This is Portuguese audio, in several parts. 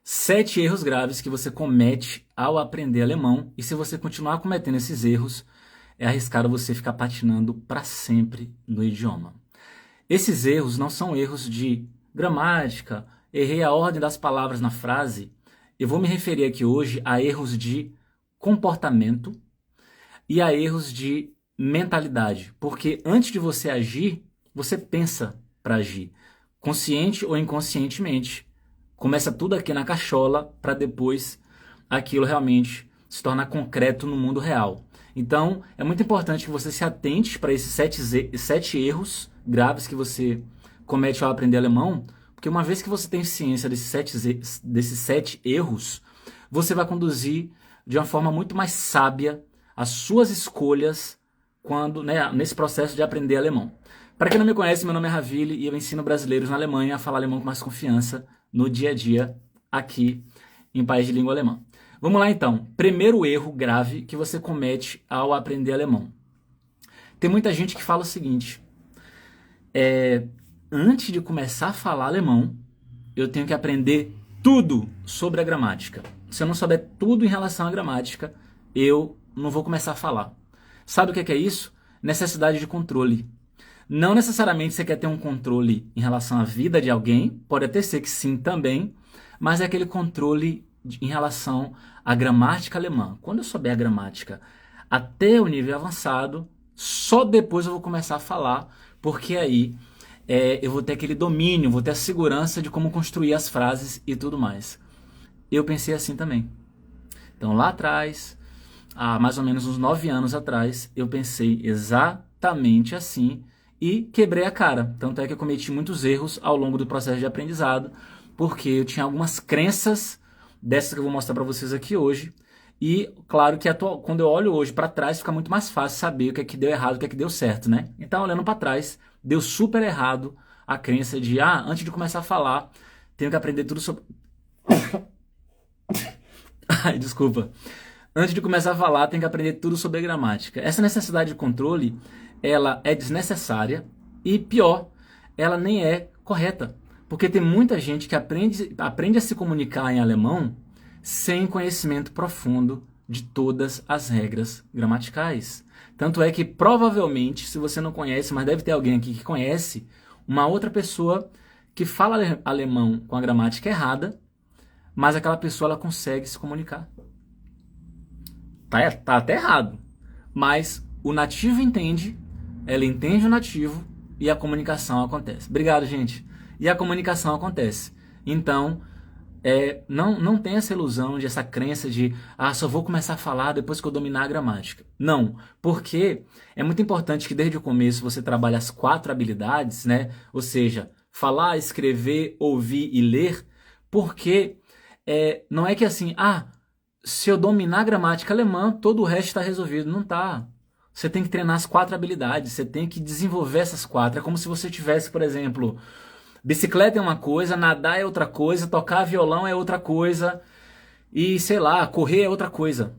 7 erros graves que você comete ao aprender alemão, e se você continuar cometendo esses erros, é arriscado você ficar patinando para sempre no idioma. Esses erros não são erros de gramática, errei a ordem das palavras na frase. Eu vou me referir aqui hoje a erros de comportamento e a erros de mentalidade, porque antes de você agir, você pensa para agir, consciente ou inconscientemente. Começa tudo aqui na cachola para depois aquilo realmente se tornar concreto no mundo real. Então, é muito importante que você se atente para esses 7 erros graves que você comete ao aprender alemão, porque uma vez que você tem ciência desses 7 erros, você vai conduzir de uma forma muito mais sábia as suas escolhas quando, né, nesse processo de aprender alemão. Para quem não me conhece, meu nome é Ravili e eu ensino brasileiros na Alemanha a falar alemão com mais confiança no dia a dia aqui em país de língua alemã. Vamos lá então. Primeiro erro grave que você comete ao aprender alemão. Tem muita gente que fala o seguinte: antes de começar a falar alemão, eu tenho que aprender tudo sobre a gramática. Se eu não souber tudo em relação à gramática, eu não vou começar a falar. Sabe o que é isso? Necessidade de controle. Não necessariamente você quer ter um controle em relação à vida de alguém, pode até ser que sim também, mas é aquele controle em relação à gramática alemã. Quando eu souber a gramática até o nível avançado, só depois eu vou começar a falar, porque aí eu vou ter aquele domínio, vou ter a segurança de como construir as frases e tudo mais. Eu pensei assim também. Então lá atrás, há mais ou menos uns 9 anos atrás, eu pensei exatamente assim e quebrei a cara. Tanto é que eu cometi muitos erros ao longo do processo de aprendizado, porque eu tinha algumas crenças dessas que eu vou mostrar para vocês aqui hoje. E claro que quando eu olho hoje para trás, fica muito mais fácil saber o que é que deu errado, o que é que deu certo, né? Então, olhando para trás, deu super errado a crença de, antes de começar a falar, tenho que aprender tudo sobre... Ai, desculpa. Antes de começar a falar, tem que aprender tudo sobre gramática. Essa necessidade de controle, ela é desnecessária e, pior, ela nem é correta. Porque tem muita gente que aprende a se comunicar em alemão sem conhecimento profundo de todas as regras gramaticais. Tanto é que, provavelmente, se você não conhece, mas deve ter alguém aqui que conhece, uma outra pessoa que fala alemão com a gramática errada, mas aquela pessoa ela consegue se comunicar. Tá até errado, mas o nativo entende, ela entende o nativo e a comunicação acontece. Obrigado, gente. E a comunicação acontece. Então, não tem essa ilusão de essa crença de só vou começar a falar depois que eu dominar a gramática. Não, porque é muito importante que desde o começo você trabalhe as 4 habilidades, né? Ou seja, falar, escrever, ouvir e ler, porque não é que assim, se eu dominar a gramática alemã, todo o resto está resolvido. Não tá. Você tem que treinar as 4 habilidades, você tem que desenvolver essas 4. É como se você tivesse, por exemplo, bicicleta é uma coisa, nadar é outra coisa, tocar violão é outra coisa, e sei lá, correr é outra coisa,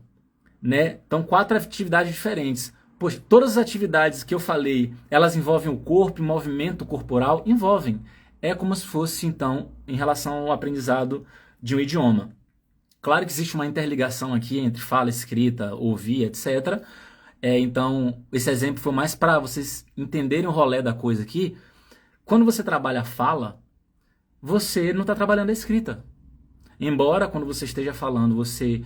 né? Então 4 atividades diferentes. Poxa, todas as atividades que eu falei, elas envolvem o corpo, movimento corporal, envolvem. É como se fosse, então, em relação ao aprendizado de um idioma. Claro que existe uma interligação aqui entre fala, escrita, ouvir, etc. Então, esse exemplo foi mais para vocês entenderem o rolê da coisa aqui. Quando você trabalha a fala, você não está trabalhando a escrita. Embora, quando você esteja falando, você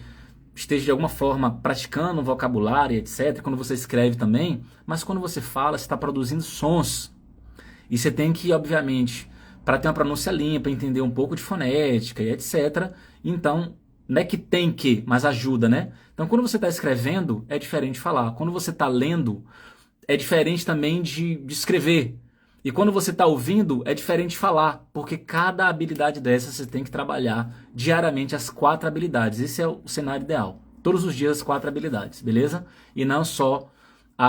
esteja de alguma forma praticando o vocabulário, etc. Quando você escreve também, mas quando você fala, você está produzindo sons. E você tem que, obviamente, para ter uma pronúncia limpa, entender um pouco de fonética e etc. Então, não é que tem que, mas ajuda, né? Então, quando você está escrevendo, é diferente de falar. Quando você está lendo, é diferente também de escrever. E quando você está ouvindo, é diferente de falar. Porque cada habilidade dessa você tem que trabalhar diariamente as 4 habilidades. Esse é o cenário ideal. Todos os dias as 4 habilidades, beleza? E não só,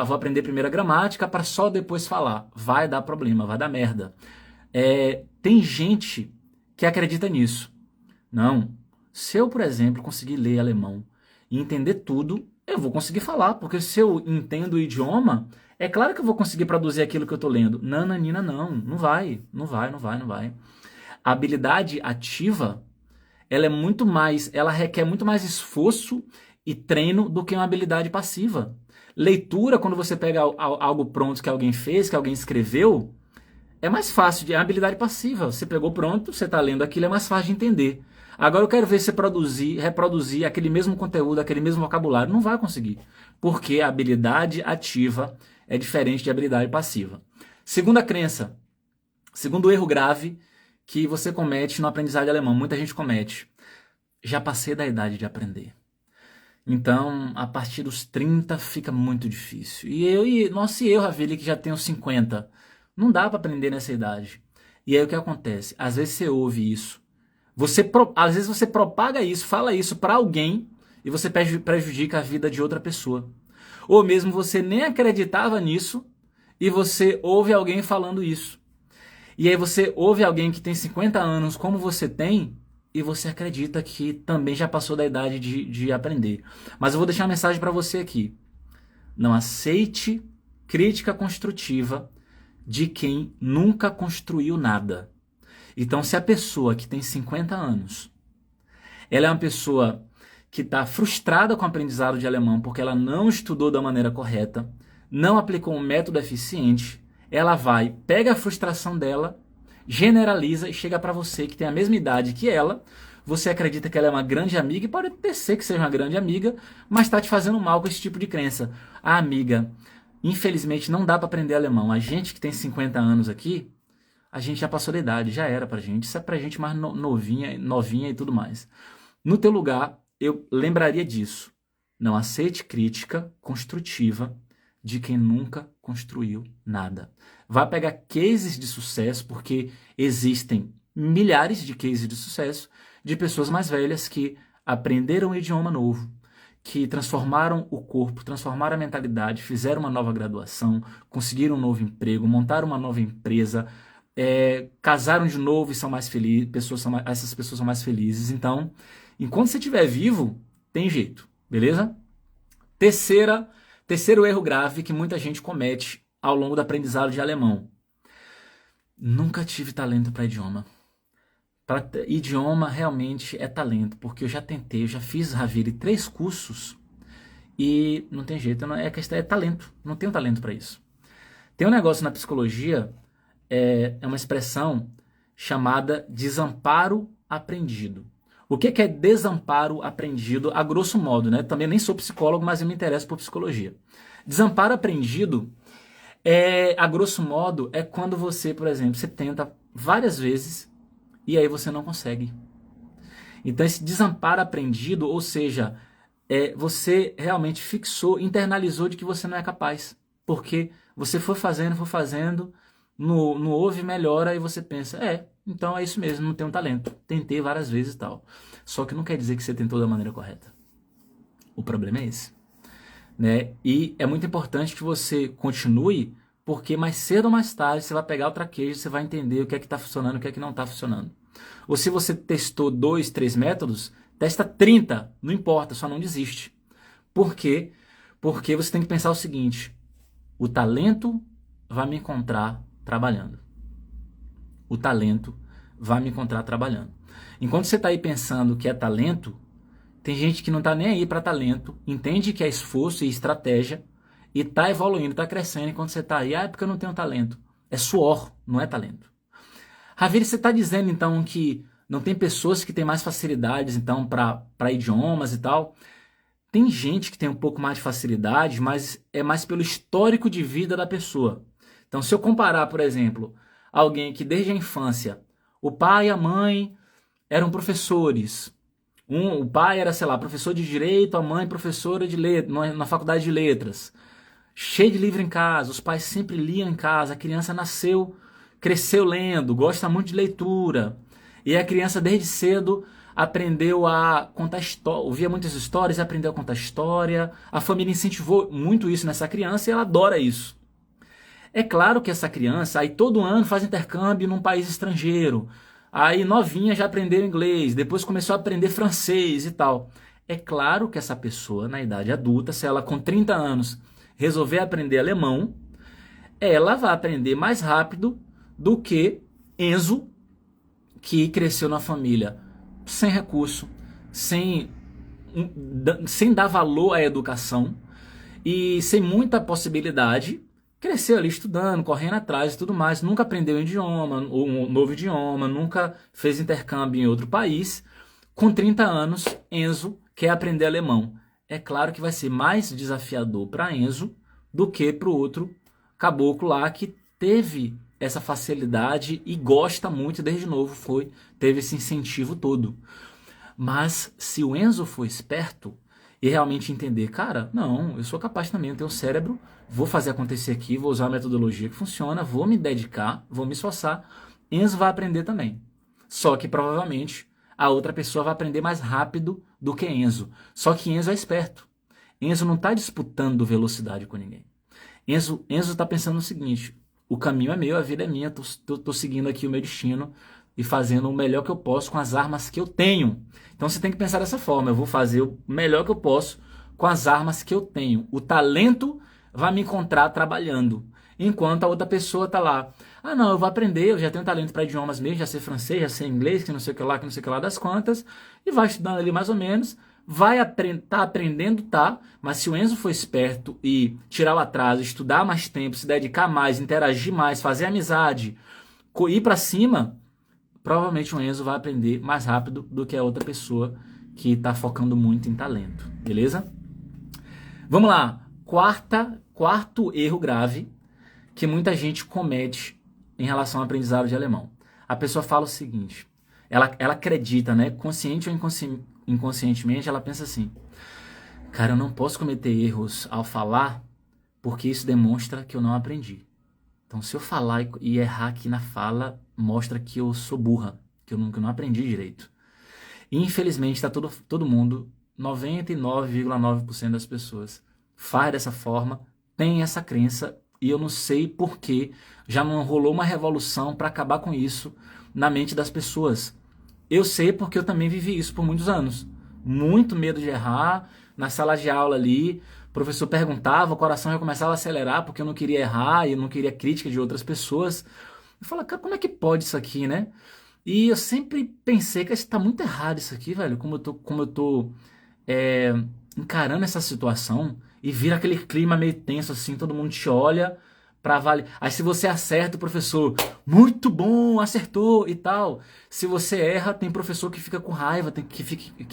vou aprender primeiro a gramática para só depois falar. Vai dar problema, vai dar merda. Tem gente que acredita nisso. Não. Se eu, por exemplo, conseguir ler alemão e entender tudo, eu vou conseguir falar, porque se eu entendo o idioma, é claro que eu vou conseguir produzir aquilo que eu estou lendo. Nananina, não vai. A habilidade ativa ela requer muito mais esforço e treino do que uma habilidade passiva. Leitura, quando você pega algo pronto que alguém fez, que alguém escreveu, é mais fácil, é uma habilidade passiva. Você pegou pronto, você está lendo aquilo, é mais fácil de entender. Agora eu quero ver você reproduzir aquele mesmo conteúdo, aquele mesmo vocabulário. Não vai conseguir, porque a habilidade ativa é diferente de habilidade passiva. Segunda crença, segundo erro grave que você comete no aprendizado alemão, muita gente comete. Já passei da idade de aprender. Então, a partir dos 30 fica muito difícil. Nossa, e eu, Ravili, que já tenho 50, não dá para aprender nessa idade. E aí o que acontece? Às vezes você ouve isso, às vezes você propaga isso, fala isso para alguém e você prejudica a vida de outra pessoa. Ou mesmo você nem acreditava nisso e você ouve alguém falando isso. E aí você ouve alguém que tem 50 anos como você tem e você acredita que também já passou da idade de aprender. Mas eu vou deixar uma mensagem para você aqui. Não aceite crítica construtiva de quem nunca construiu nada. Então, se a pessoa que tem 50 anos, ela é uma pessoa que está frustrada com o aprendizado de alemão porque ela não estudou da maneira correta, não aplicou um método eficiente, ela pega a frustração dela, generaliza e chega para você que tem a mesma idade que ela, você acredita que ela é uma grande amiga e pode até ser que seja uma grande amiga, mas está te fazendo mal com esse tipo de crença. Ah, amiga, infelizmente não dá para aprender alemão. A gente que tem 50 anos aqui, a gente já passou da idade, já era pra gente. Isso é pra gente mais novinha e tudo mais. No teu lugar, eu lembraria disso. Não aceite crítica construtiva de quem nunca construiu nada. Vá pegar cases de sucesso, porque existem milhares de cases de sucesso de pessoas mais velhas que aprenderam um idioma novo, que transformaram o corpo, transformaram a mentalidade, fizeram uma nova graduação, conseguiram um novo emprego, montaram uma nova empresa, casaram de novo e são mais felizes, essas pessoas são mais felizes. Então, enquanto você estiver vivo, tem jeito, beleza? Terceiro erro grave que muita gente comete ao longo do aprendizado de alemão. Nunca tive talento para idioma. Idioma realmente é talento, porque eu já tentei, eu já fiz, Ravili, 3 cursos e não tem jeito, a questão é talento, não tenho talento para isso. Tem um negócio na psicologia, é uma expressão chamada desamparo aprendido. O que é desamparo aprendido, a grosso modo, né? Também nem sou psicólogo, mas eu me interesso por psicologia. Desamparo aprendido, a grosso modo, é quando você, por exemplo, você tenta várias vezes e aí você não consegue. Então esse desamparo aprendido, ou seja, você realmente fixou, internalizou de que você não é capaz. Porque você foi fazendo, não houve melhora e você pensa, então é isso mesmo, não tenho talento. Tentei várias vezes e tal. Só que não quer dizer que você tentou da maneira correta. O problema é esse. Né? E é muito importante que você continue, porque mais cedo ou mais tarde você vai pegar o traquejo, você vai entender o que é que está funcionando e o que é que não está funcionando. Ou se você testou 2, 3 métodos, testa 30, não importa, só não desiste. Por quê? Porque você tem que pensar o seguinte, o talento vai me encontrar trabalhando. O talento vai me encontrar trabalhando. Enquanto você está aí pensando que é talento, tem gente que não está nem aí para talento, entende que é esforço e estratégia e está evoluindo, está crescendo, enquanto você está aí, é porque eu não tenho talento. É suor, não é talento. Ravili, você está dizendo então que não tem pessoas que têm mais facilidades então para idiomas e tal? Tem gente que tem um pouco mais de facilidade, mas é mais pelo histórico de vida da pessoa. Então, se eu comparar, por exemplo, alguém que desde a infância, o pai e a mãe eram professores. O pai era, sei lá, professor de direito, a mãe professora de na faculdade de letras. Cheio de livro em casa, os pais sempre liam em casa, a criança cresceu lendo, gosta muito de leitura. E a criança desde cedo aprendeu a contar história, ouvia muitas histórias e aprendeu a contar história. A família incentivou muito isso nessa criança e ela adora isso. É claro que essa criança aí todo ano faz intercâmbio num país estrangeiro. Aí novinha já aprendeu inglês, depois começou a aprender francês e tal. É claro que essa pessoa na idade adulta, se ela com 30 anos resolver aprender alemão, ela vai aprender mais rápido do que Enzo, que cresceu na família sem recurso, sem dar valor à educação e sem muita possibilidade, cresceu ali estudando, correndo atrás e tudo mais, nunca aprendeu um idioma, um novo idioma, nunca fez intercâmbio em outro país. Com 30 anos, Enzo quer aprender alemão. É claro que vai ser mais desafiador para Enzo do que para o outro caboclo lá que teve essa facilidade e gosta muito desde novo, teve esse incentivo todo. Mas se o Enzo for esperto e realmente entender, cara, não, eu sou capaz também, eu tenho cérebro, vou fazer acontecer aqui, vou usar a metodologia que funciona, vou me dedicar, vou me esforçar, Enzo vai aprender também. Só que provavelmente a outra pessoa vai aprender mais rápido do que Enzo. Só que Enzo é esperto. Enzo não está disputando velocidade com ninguém. Enzo está pensando no seguinte, o caminho é meu, a vida é minha, tô seguindo aqui o meu destino e fazendo o melhor que eu posso com as armas que eu tenho. Então você tem que pensar dessa forma, eu vou fazer o melhor que eu posso com as armas que eu tenho. O talento vai me encontrar trabalhando, enquanto a outra pessoa está lá. Ah não, eu vou aprender, eu já tenho talento para idiomas mesmo, já sei francês, já sei inglês, que não sei o que lá das quantas, e vai estudando ali mais ou menos, vai tá aprendendo, tá, mas se o Enzo for esperto e tirar o atraso, estudar mais tempo, se dedicar mais, interagir mais, fazer amizade, ir para cima, provavelmente o Enzo vai aprender mais rápido do que a outra pessoa que está focando muito em talento, beleza? Vamos lá, quarto erro grave que muita gente comete em relação ao aprendizado de alemão. A pessoa fala o seguinte, ela acredita, né, consciente ou inconscientemente, ela pensa assim, cara, eu não posso cometer erros ao falar porque isso demonstra que eu não aprendi. Então, se eu falar e errar aqui na fala, mostra que eu sou burra, que eu não aprendi direito. E, infelizmente, tá todo mundo, 99,9% das pessoas, faz dessa forma, tem essa crença, e eu não sei por que já não rolou uma revolução para acabar com isso na mente das pessoas. Eu sei porque eu também vivi isso por muitos anos. Muito medo de errar, na sala de aula ali, o professor perguntava, o coração já começava a acelerar porque eu não queria errar e eu não queria crítica de outras pessoas. Eu falava, cara, como é que pode isso aqui, né? E eu sempre pensei que está muito errado isso aqui, velho, como eu tô encarando essa situação e vira aquele clima meio tenso assim, todo mundo te olha para avaliar. Aí se você acerta, o professor, muito bom, acertou e tal. Se você erra, tem professor que fica com raiva, que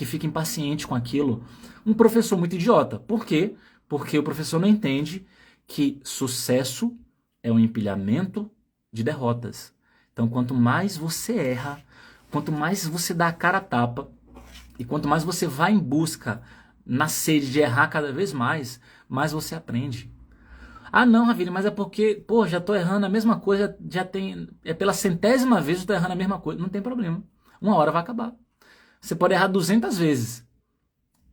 fica impaciente com aquilo. Um professor muito idiota. Por quê? Porque o professor não entende que sucesso é um empilhamento de derrotas. Então, quanto mais você erra, quanto mais você dá a cara a tapa, e quanto mais você vai em busca, na sede de errar cada vez mais você aprende. Ah não, Ravine, mas é porque, pô, já tô errando a mesma coisa, é pela 100ª vez eu tô errando a mesma coisa. Não tem problema. Uma hora vai acabar. Você pode errar 200 vezes.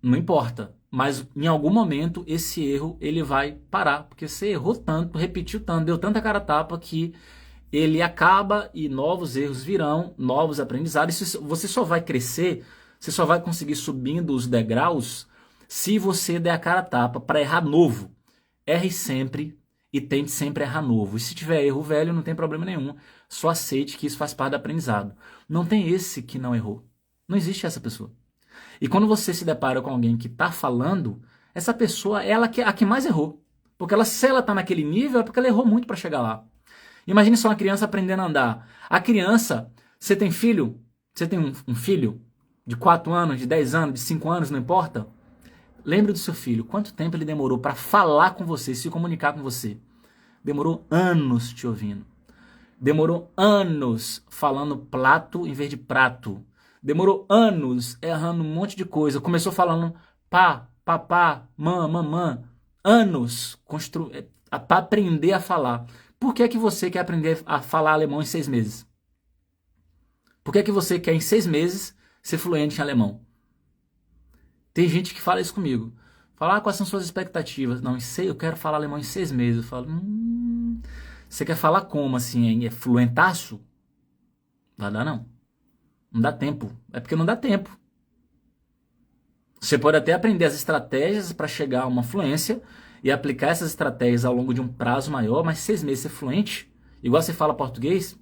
Não importa. Mas em algum momento esse erro ele vai parar. Porque você errou tanto, repetiu tanto, deu tanta cara a tapa que ele acaba e novos erros virão, novos aprendizados. Você só vai crescer, você só vai conseguir subindo os degraus se você der a cara a tapa para errar novo. Erre sempre e tente sempre errar novo. E se tiver erro velho, não tem problema nenhum. Só aceite que isso faz parte do aprendizado. Não tem esse que não errou. Não existe essa pessoa. E quando você se depara com alguém que está falando, essa pessoa é a que mais errou. Porque se ela está naquele nível, é porque ela errou muito para chegar lá. Imagine só uma criança aprendendo a andar. A criança, você tem filho? Você tem um filho de 4 anos, de 10 anos, de 5 anos, não importa? Lembre do seu filho, quanto tempo ele demorou para falar com você, se comunicar com você? Demorou anos te ouvindo. Demorou anos falando plato em vez de prato. Demorou anos errando um monte de coisa. Começou falando pá, papá, mamã. Anos para aprender a falar. Por que você quer aprender a falar alemão em 6 meses? Por que você quer em 6 meses ser fluente em alemão? Tem gente que fala isso comigo. Fala, quais são suas expectativas? Não, eu quero falar alemão em 6 meses. Eu falo, você quer falar como assim? Hein? É fluentaço? Vai dar não. Não dá tempo. É porque não dá tempo. Você pode até aprender as estratégias para chegar a uma fluência e aplicar essas estratégias ao longo de um prazo maior, mas 6 meses ser fluente, igual você fala português,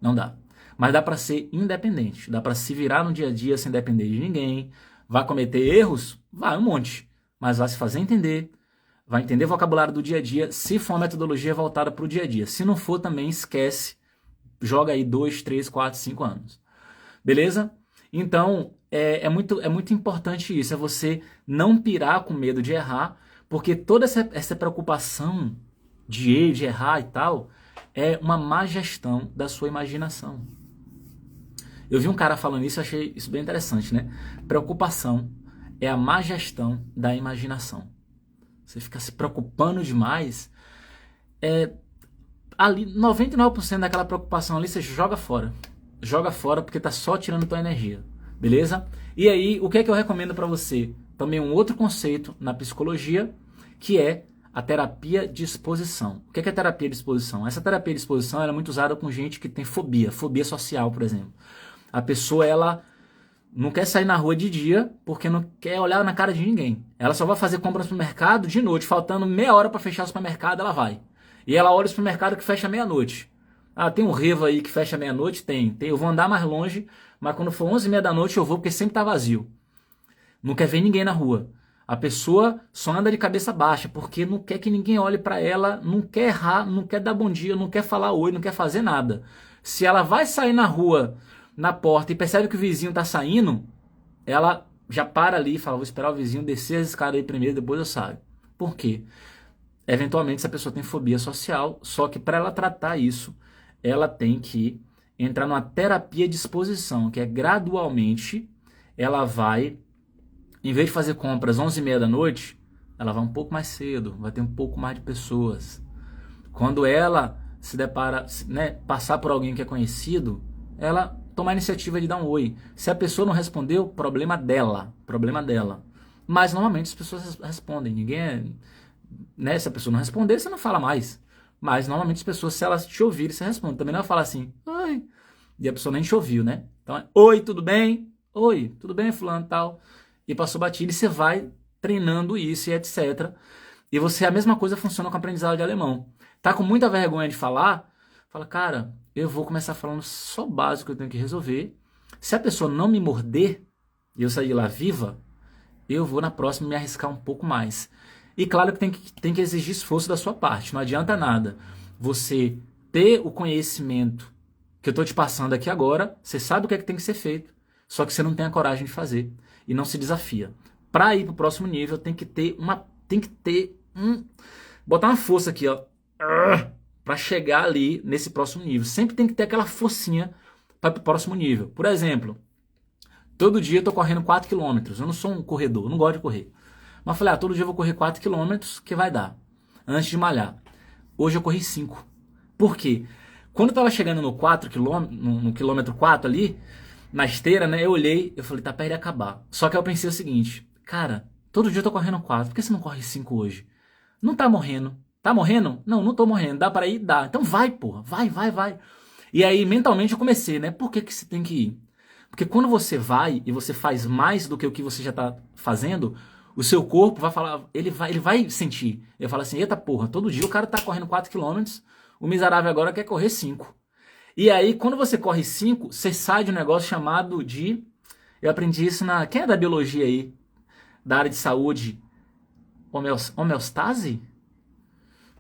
não dá. Mas dá para ser independente, dá para se virar no dia a dia sem depender de ninguém. Vai cometer erros? Vai, um monte. Mas vai se fazer entender, vai entender o vocabulário do dia a dia, se for uma metodologia voltada para o dia a dia. Se não for, também esquece, joga aí 2, 3, 4, 5 anos. Beleza? Então, é muito importante isso, é você não pirar com medo de errar, porque toda essa preocupação de errar e tal, é uma má gestão da sua imaginação. Eu vi um cara falando isso, eu achei isso bem interessante, né? Preocupação é a má gestão da imaginação. Você fica se preocupando demais, ali 99% daquela preocupação ali você joga fora. Joga fora porque tá só tirando tua energia, beleza? E aí, o que é que eu recomendo para você? Também um outro conceito na psicologia, que é a terapia de exposição. O que é a terapia de exposição? Essa terapia de exposição ela é muito usada com gente que tem fobia social, por exemplo. A pessoa, ela não quer sair na rua de dia porque não quer olhar na cara de ninguém. Ela só vai fazer compra no supermercado de noite, faltando meia hora para fechar o supermercado, ela vai. E ela olha o supermercado que fecha meia-noite. Ah, tem um Revo aí que fecha meia-noite? Tem. Eu vou andar mais longe, mas quando for 11h30 da noite eu vou porque sempre tá vazio. Não quer ver ninguém na rua. A pessoa só anda de cabeça baixa porque não quer que ninguém olhe para ela, não quer errar, não quer dar bom dia, não quer falar oi, não quer fazer nada. Se ela vai sair na rua, na porta, e percebe que o vizinho tá saindo, ela já para ali e fala, vou esperar o vizinho descer as escadas aí primeiro, depois eu saio. Por quê? Eventualmente essa pessoa tem fobia social, só que para ela tratar isso, ela tem que entrar numa terapia de exposição, que é gradualmente, ela vai, em vez de fazer compras 11h30 da noite, ela vai um pouco mais cedo, vai ter um pouco mais de pessoas. Quando ela se depara, né, passar por alguém que é conhecido, ela toma a iniciativa de dar um oi. Se a pessoa não respondeu, problema dela. Mas normalmente as pessoas respondem, ninguém é... Né, se a pessoa não responder, você não fala mais. Mas normalmente as pessoas, se elas te ouvirem, você responde. Também não vai falar assim, oi. E a pessoa nem te ouviu, né? Então é, oi, tudo bem? Oi, tudo bem, fulano, tal. E passou batido e você vai treinando isso e etc. E você, a mesma coisa funciona com o aprendizado de alemão. Tá com muita vergonha de falar? Fala, cara, eu vou começar falando só o básico que eu tenho que resolver. Se a pessoa não me morder e eu sair de lá viva, eu vou na próxima me arriscar um pouco mais. E claro que tem que exigir esforço da sua parte. Não adianta nada você ter o conhecimento que eu estou te passando aqui agora, você sabe o que é que tem que ser feito, só que você não tem a coragem de fazer e não se desafia. Para ir para o próximo nível, tem que ter botar uma força aqui, ó, para chegar ali nesse próximo nível. Sempre tem que ter aquela forcinha para o próximo nível. Por exemplo, todo dia eu tô correndo 4 km. Eu não sou um corredor, eu não gosto de correr. Mas falei, todo dia eu vou correr 4 km, que vai dar, antes de malhar. Hoje eu corri 5. Por quê? Quando eu tava chegando no 4 km, no quilômetro 4 ali, na esteira, né, eu olhei, eu falei, tá perto de acabar. Só que eu pensei o seguinte, cara, todo dia eu tô correndo 4, por que você não corre 5 hoje? Não tá morrendo. Tá morrendo? Não, não tô morrendo. Dá para ir? Dá. Então vai, porra. Vai. E aí, mentalmente, eu comecei, né? Por que você tem que ir? Porque quando você vai e você faz mais do que o que você já tá fazendo, o seu corpo vai falar, ele vai sentir. Ele fala assim, eita porra, todo dia o cara tá correndo 4 km, o miserável agora quer correr 5. E aí, quando você corre 5, você sai de um negócio chamado de... Eu aprendi isso na... Quem é da biologia aí? Da área de saúde? Homeostase?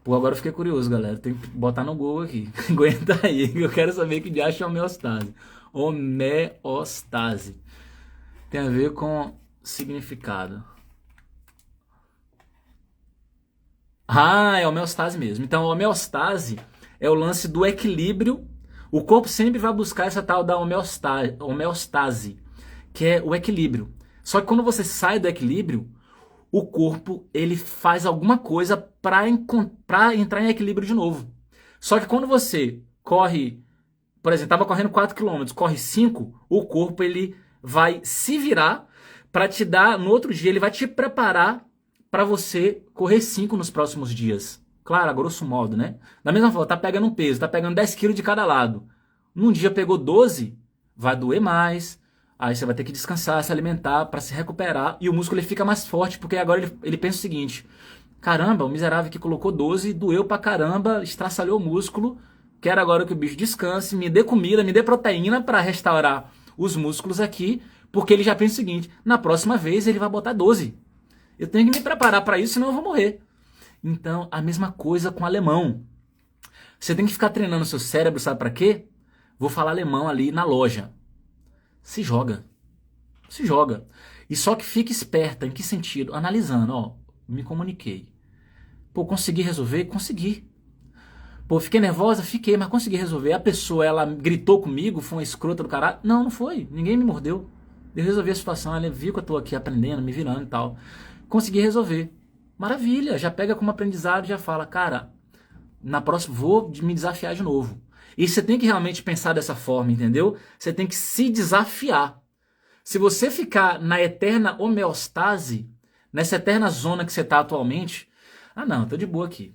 Pô, agora eu fiquei curioso, galera. Tem que botar no Google aqui. Aguenta aí, que eu quero saber que diacho é homeostase. Homeostase. Tem a ver com significado. Ah, é homeostase mesmo. Então, a homeostase é o lance do equilíbrio. O corpo sempre vai buscar essa tal da homeostase, que é o equilíbrio. Só que quando você sai do equilíbrio, o corpo ele faz alguma coisa para entrar em equilíbrio de novo. Só que quando você corre, por exemplo, estava correndo 4 km, corre 5, o corpo ele vai se virar para te dar, no outro dia, ele vai te preparar para você correr 5 nos próximos dias. Claro, a grosso modo, né? Da mesma forma, tá pegando um peso, tá pegando 10 kg de cada lado. Num dia pegou 12, vai doer mais. Aí você vai ter que descansar, se alimentar para se recuperar. E o músculo ele fica mais forte, porque agora ele pensa o seguinte: caramba, o miserável que colocou 12, doeu pra caramba, estraçalhou o músculo. quero agora que o bicho descanse, me dê comida, me dê proteína para restaurar os músculos aqui, porque ele já pensa o seguinte, na próxima vez ele vai botar 12. Eu tenho que me preparar para isso, senão eu vou morrer. Então, a mesma coisa com alemão. Você tem que ficar treinando seu cérebro, sabe para quê? Vou falar alemão ali na loja. Se joga. Se joga. E só que fique esperta, em que sentido? Analisando, ó, me comuniquei. Pô, consegui resolver? Consegui. Pô, fiquei nervosa? Fiquei, mas consegui resolver. A pessoa, ela gritou comigo, foi uma escrota do caralho? Não, não foi. Ninguém me mordeu. Eu resolvi a situação, ela viu que eu tô aqui aprendendo, me virando e tal. Consegui resolver. Maravilha, já pega como aprendizado e já fala, cara, na próxima vou me desafiar de novo. E você tem que realmente pensar dessa forma, entendeu? Você tem que se desafiar. Se você ficar na eterna homeostase, nessa eterna zona que você está atualmente, ah não, tô de boa aqui.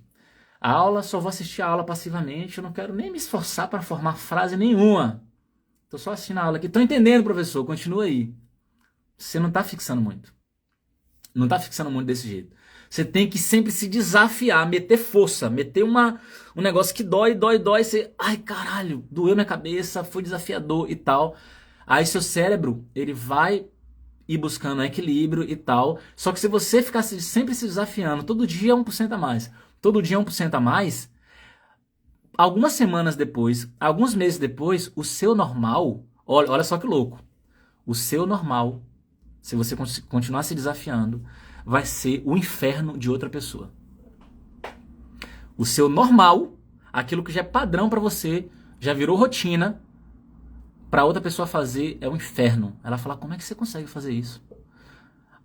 A aula, só vou assistir a aula passivamente, eu não quero nem me esforçar para formar frase nenhuma. Tô só assistindo a aula aqui. Tô entendendo, professor, continua aí. Você não tá fixando muito. Não tá fixando muito desse jeito. Você tem que sempre se desafiar, meter força, meter um negócio que dói, você, ai caralho, doeu minha cabeça, foi desafiador e tal. Aí seu cérebro, ele vai ir buscando equilíbrio e tal. Só que se você ficar sempre se desafiando, todo dia 1% a mais, todo dia 1% a mais, algumas semanas depois, alguns meses depois, o seu normal, olha só que louco, o seu normal, se você continuar se desafiando, vai ser o inferno de outra pessoa. O seu normal, aquilo que já é padrão para você, já virou rotina, para outra pessoa fazer é o inferno. Ela fala, como é que você consegue fazer isso?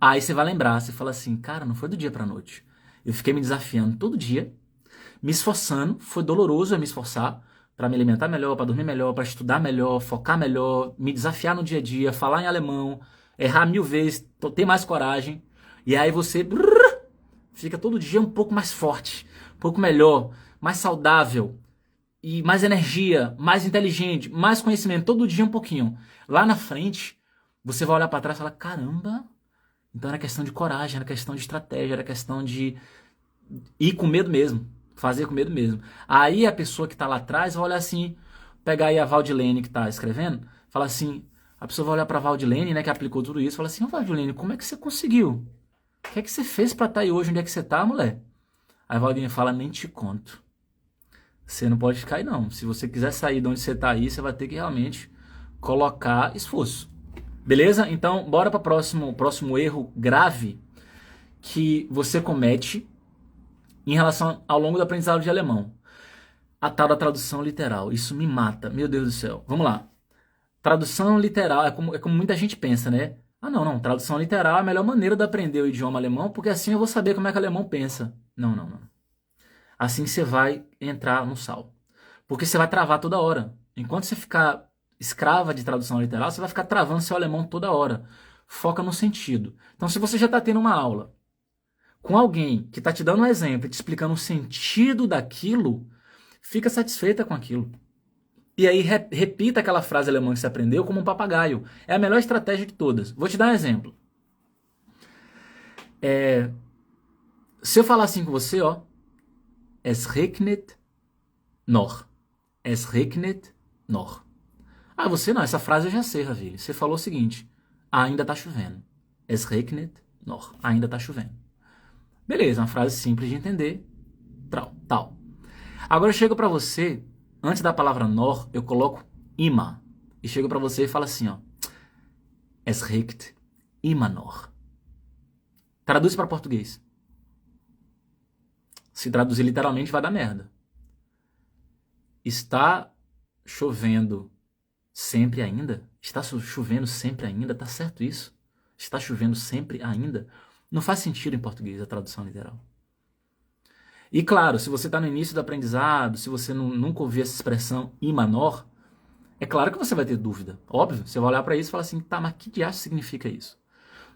Aí você vai lembrar, você fala assim, cara, não foi do dia pra noite. Eu fiquei me desafiando todo dia, me esforçando, foi doloroso eu me esforçar para me alimentar melhor, para dormir melhor, para estudar melhor, focar melhor, me desafiar no dia a dia, falar em alemão, errar 1000 vezes, ter mais coragem. E aí você fica todo dia um pouco mais forte, um pouco melhor, mais saudável, e mais energia, mais inteligente, mais conhecimento, todo dia um pouquinho. Lá na frente, você vai olhar para trás e falar, caramba, então era questão de coragem, era questão de estratégia, era questão de ir com medo mesmo, fazer com medo mesmo. Aí a pessoa que está lá atrás vai olhar assim, pegar aí a Valdilene que está escrevendo, fala assim, a pessoa vai olhar para a Valdilene, né, que aplicou tudo isso, fala assim, Valdilene, como é que você conseguiu? O que é que você fez pra estar aí hoje? Onde é que você tá, mulher? Aí a Valdinha fala, nem te conto. Você não pode ficar aí, não. Se você quiser sair de onde você tá aí, você vai ter que realmente colocar esforço. Beleza? Então, bora para o próximo erro grave que você comete em relação ao longo do aprendizado de alemão. A tal da tradução literal. Isso me mata. Meu Deus do céu. Vamos lá. Tradução literal é como muita gente pensa, né? Ah, não. Tradução literal é a melhor maneira de aprender o idioma alemão, porque assim eu vou saber como é que o alemão pensa. Não. Assim você vai entrar no sal. Porque você vai travar toda hora. Enquanto você ficar escrava de tradução literal, você vai ficar travando seu alemão toda hora. Foca no sentido. Então, se você já está tendo uma aula com alguém que está te dando um exemplo e te explicando o sentido daquilo, fica satisfeita com aquilo. E aí repita aquela frase alemã que você aprendeu como um papagaio. É a melhor estratégia de todas. Vou te dar um exemplo. Se eu falar assim com você, ó. Es regnet noch. Es regnet noch. Ah, você não, essa frase eu já sei, Ravili. Você falou o seguinte, ainda tá chovendo. Es regnet noch. Ainda tá chovendo. Beleza, uma frase simples de entender. Tal. Agora eu chego pra você, antes da palavra noch, eu coloco immer. E chego pra você e falo assim, ó. Es regnet immer noch. Traduz para português. Se traduzir literalmente vai dar merda. Está chovendo sempre ainda? Está chovendo sempre ainda? Tá certo isso? Está chovendo sempre ainda? Não faz sentido em português a tradução literal. E claro, se você está no início do aprendizado, se você nunca ouviu essa expressão imanor, é claro que você vai ter dúvida. Óbvio, você vai olhar para isso e falar assim, tá, mas que diacho significa isso?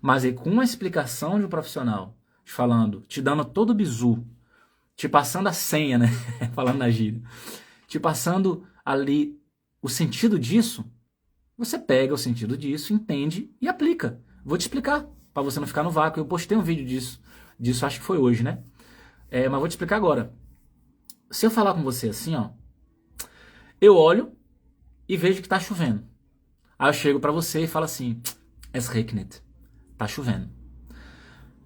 Mas aí com uma explicação de um profissional, te falando, te dando todo o bizu, te passando a senha, né? Falando na gíria. Te passando ali o sentido disso, você pega o sentido disso, entende e aplica. Vou te explicar, para você não ficar no vácuo. Eu postei um vídeo disso acho que foi hoje, né? Mas vou te explicar agora. Se eu falar com você assim, ó, Eu olho e vejo que tá chovendo. Aí eu chego pra você e falo assim, es regnet, tá chovendo.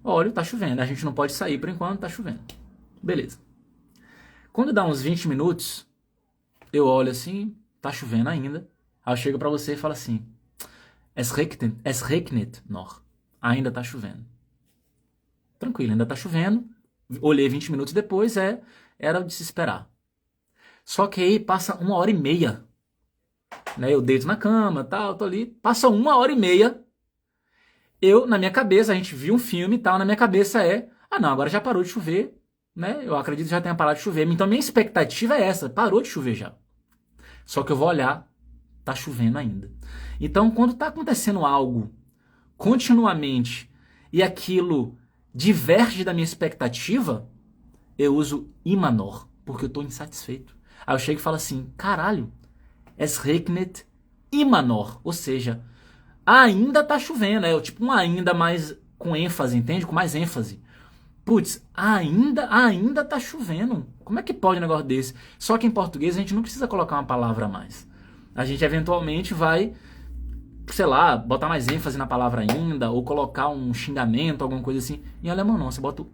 Olha, tá chovendo, a gente não pode sair por enquanto, tá chovendo. Beleza. Quando dá uns 20 minutos, eu olho assim, tá chovendo ainda. Aí eu chego pra você e falo assim, es regnet noch, ainda tá chovendo. Tranquilo, ainda tá chovendo. Olhei 20 minutos depois, era de se esperar. Só que aí passa 1h30, né? Eu deito na cama, tal, tô ali, passa 1h30. Na minha cabeça, a gente viu um filme e tal, na minha cabeça não, agora já parou de chover, né? Eu acredito que já tenha parado de chover. Então minha expectativa é essa, parou de chover já. Só que eu vou olhar, tá chovendo ainda. Então quando tá acontecendo algo continuamente e aquilo diverge da minha expectativa, eu uso imanor, porque eu tô insatisfeito. Aí eu chego e falo assim, caralho, es regnet imanor, ou seja, ainda tá chovendo, tipo um ainda mais com ênfase, entende? Com mais ênfase. Putz, ainda tá chovendo. Como é que pode um negócio desse? Só que em português a gente não precisa colocar uma palavra a mais. A gente eventualmente vai, sei lá, botar mais ênfase na palavra ainda, ou colocar um xingamento, alguma coisa assim. Em alemão não, você bota o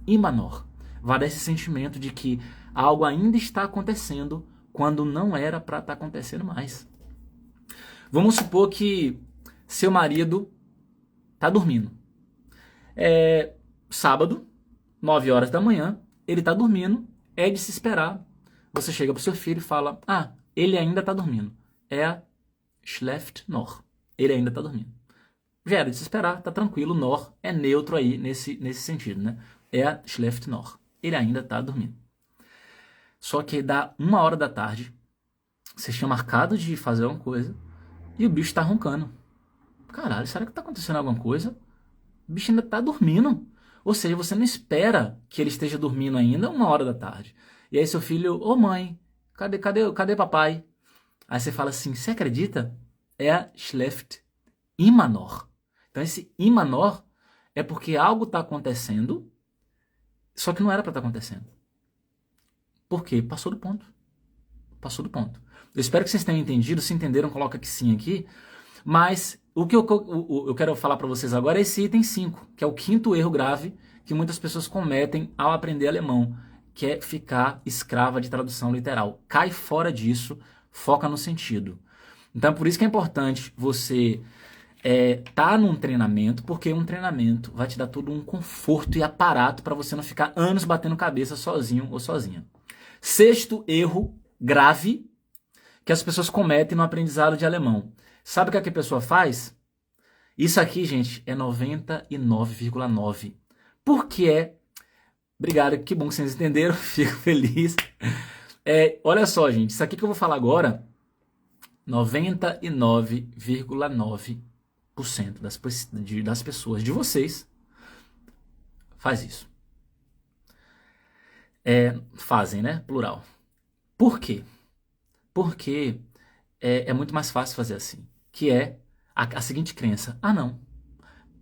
imanor. Vai dar esse sentimento de que algo ainda está acontecendo quando não era para estar acontecendo mais. Vamos supor que seu marido tá dormindo. Sábado, 9 horas da manhã, ele tá dormindo, é de se esperar. Você chega pro seu filho e fala, ele ainda tá dormindo. Schläft noch. Ele ainda tá dormindo. Já era de se esperar, tá tranquilo, nor é neutro aí nesse sentido, né? Schläft noch. Ele ainda tá dormindo. Só que dá 1h da tarde, você tinha marcado de fazer alguma coisa, e o bicho tá roncando. Caralho, será que tá acontecendo alguma coisa? O bicho ainda tá dormindo. Ou seja, você não espera que ele esteja dormindo ainda 1h da tarde. E aí seu filho, mãe, cadê papai? Aí você fala assim, você acredita? Schläft immer noch. Então esse immer noch é porque algo tá acontecendo, só que não era para estar acontecendo. Por quê? Passou do ponto. Passou do ponto. Eu espero que vocês tenham entendido. Se entenderam, coloca que sim aqui. Mas o que eu quero falar para vocês agora é esse item 5, que é o quinto erro grave que muitas pessoas cometem ao aprender alemão, que é ficar escrava de tradução literal. Cai fora disso, foca no sentido. Então é por isso que é importante você tá num treinamento, porque um treinamento vai te dar todo um conforto e aparato para você não ficar anos batendo cabeça sozinho ou sozinha. Sexto erro grave que as pessoas cometem no aprendizado de alemão. Sabe o que a pessoa faz? Isso aqui, gente, é 99,9. Por que Obrigado, que bom que vocês entenderam, fico feliz. Olha só, gente, isso aqui que eu vou falar agora, 99,9% das pessoas, de vocês, faz isso. Fazem, né? Plural. Por quê? Porque é muito mais fácil fazer assim. Que é a seguinte crença. Não,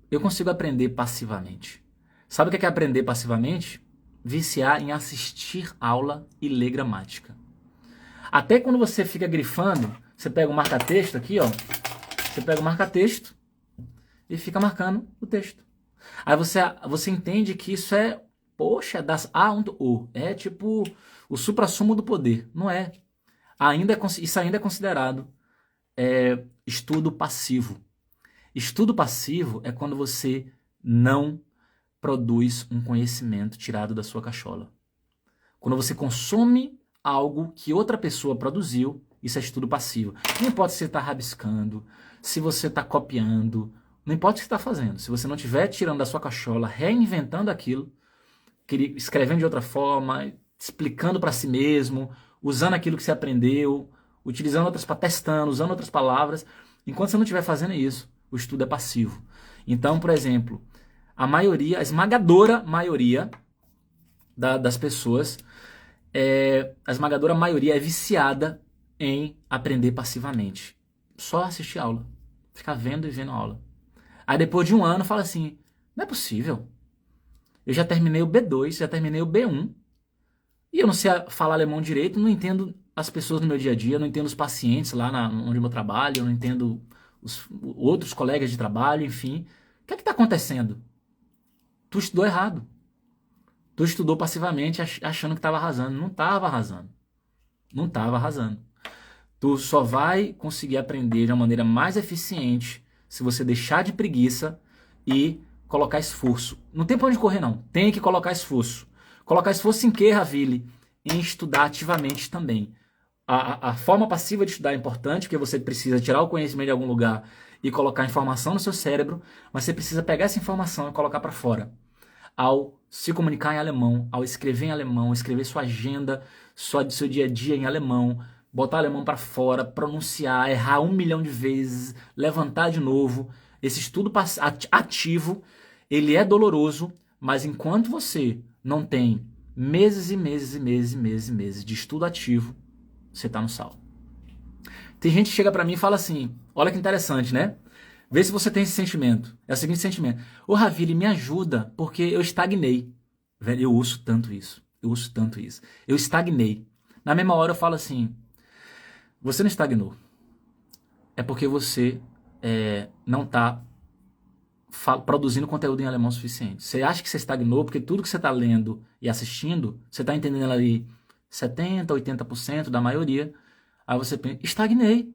eu consigo aprender passivamente. Sabe o que é aprender passivamente? Viciar em assistir aula e ler gramática. Até quando você fica grifando, você pega o marca-texto aqui, ó. Você pega o marca-texto e fica marcando o texto. Aí você entende que isso poxa, das A und O. É tipo o suprassumo do poder. Não é. Isso ainda é considerado estudo passivo. Estudo passivo é quando você não produz um conhecimento tirado da sua cachola. Quando você consome algo que outra pessoa produziu, isso é estudo passivo. Não importa se você está rabiscando, se você está copiando, não importa o que você está fazendo. Se você não estiver tirando da sua cachola, reinventando aquilo, escrevendo de outra forma, explicando para si mesmo, usando aquilo que você aprendeu, utilizando testando, usando outras palavras. Enquanto você não estiver fazendo isso, o estudo é passivo. Então, por exemplo, a esmagadora maioria das pessoas, a esmagadora maioria é viciada em aprender passivamente. Só assistir aula. Ficar vendo e vendo aula. Aí depois de um ano fala assim, não é possível. Eu já terminei o B2, já terminei o B1, e eu não sei falar alemão direito, não entendo as pessoas no meu dia a dia, eu não entendo os pacientes lá onde eu trabalho, eu não entendo os outros colegas de trabalho, enfim. O que é que está acontecendo? Tu estudou errado. Tu estudou passivamente achando que estava arrasando. Não estava arrasando. Não estava arrasando. Tu só vai conseguir aprender de uma maneira mais eficiente se você deixar de preguiça e colocar esforço. Não tem pra onde correr, não. Tem que colocar esforço. Colocar esforço em quê, Ravile? Em estudar ativamente também. A forma passiva de estudar é importante, porque você precisa tirar o conhecimento de algum lugar e colocar informação no seu cérebro, mas você precisa pegar essa informação e colocar para fora. Ao se comunicar em alemão, ao escrever em alemão, escrever sua agenda, seu dia a dia em alemão, botar o alemão para fora, pronunciar, errar 1 milhão de vezes, levantar de novo. Esse estudo ativo, ele é doloroso, mas enquanto você não tem meses e meses e meses e meses e meses de estudo ativo, você tá no sal. Tem gente que chega para mim e fala assim, olha que interessante, né? Vê se você tem esse sentimento. É o seguinte sentimento. Ô, Ravile, me ajuda, porque eu estagnei. Velho, eu ouço tanto isso. Eu estagnei. Na mesma hora eu falo assim, você não estagnou. É porque você não está produzindo conteúdo em alemão suficiente. Você acha que você estagnou porque tudo que você está lendo e assistindo, você está entendendo ali 70%, 80% da maioria. Aí você pensa, estagnei.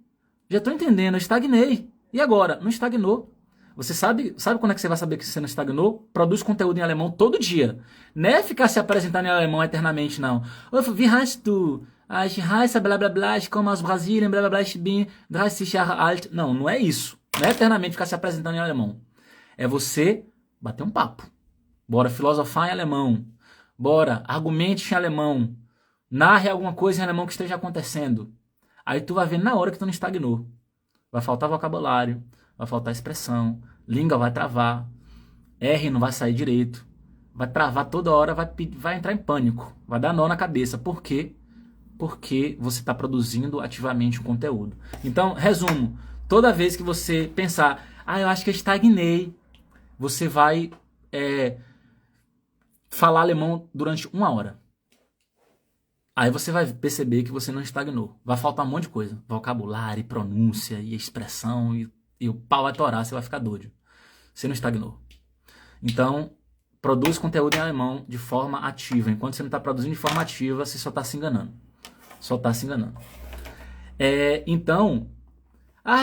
Já estou entendendo, eu estagnei. E agora? Não estagnou. Você sabe quando é que você vai saber que você não estagnou? Produz conteúdo em alemão todo dia. Não é ficar se apresentando em alemão eternamente, não. Wie heißt du? Ich heiße blá blá blá, ich komme aus Brasilien, blá blá blá, ich bin 30 Jahre alt. Não, não é isso. Não é eternamente ficar se apresentando em alemão. É você bater um papo. Bora filosofar em alemão. Bora, argumente em alemão. Narre alguma coisa em alemão que esteja acontecendo. Aí tu vai ver na hora que tu não estagnou. Vai faltar vocabulário, vai faltar expressão, língua vai travar, R não vai sair direito, vai travar toda hora, vai entrar em pânico, vai dar nó na cabeça. Por quê? Porque você está produzindo ativamente o conteúdo. Então, resumo, toda vez que você pensar, eu acho que eu estagnei, você vai falar alemão durante 1 hora. Aí você vai perceber que você não estagnou. Vai faltar um monte de coisa. Vocabulário, pronúncia, e expressão, e o pau vai torar, você vai ficar doido. Você não estagnou. Então, produz conteúdo em alemão de forma ativa. Enquanto você não está produzindo de forma ativa, você só está se enganando. Então,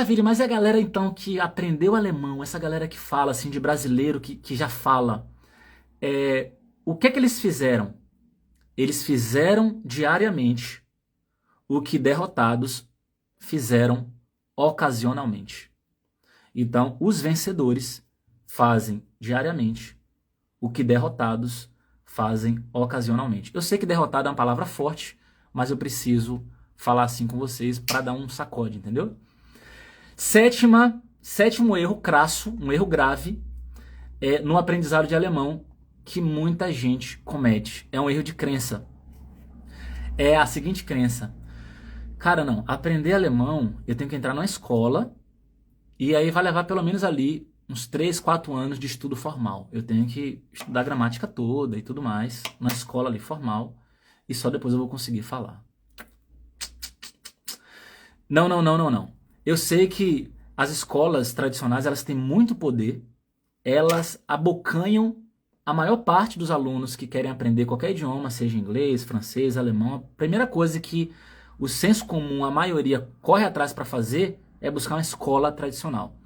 Vili, mas é a galera então que aprendeu alemão, essa galera que fala assim, de brasileiro que já fala. O que é que eles fizeram? Eles fizeram diariamente o que derrotados fizeram ocasionalmente. Então, os vencedores fazem diariamente o que derrotados fazem ocasionalmente. Eu sei que derrotado é uma palavra forte, mas eu preciso falar assim com vocês para dar um sacode, entendeu? Sétimo erro crasso, um erro grave, no aprendizado de alemão, que muita gente comete. É um erro de crença. É a seguinte crença. Cara, não, aprender alemão, eu tenho que entrar na escola e aí vai levar pelo menos ali uns 3, 4 anos de estudo formal. Eu tenho que estudar a gramática toda e tudo mais na escola ali formal e só depois eu vou conseguir falar. Não. Eu sei que as escolas tradicionais, elas têm muito poder, elas abocanham a maior parte dos alunos que querem aprender qualquer idioma, seja inglês, francês, alemão. A primeira coisa que o senso comum, a maioria, corre atrás para fazer é buscar uma escola tradicional.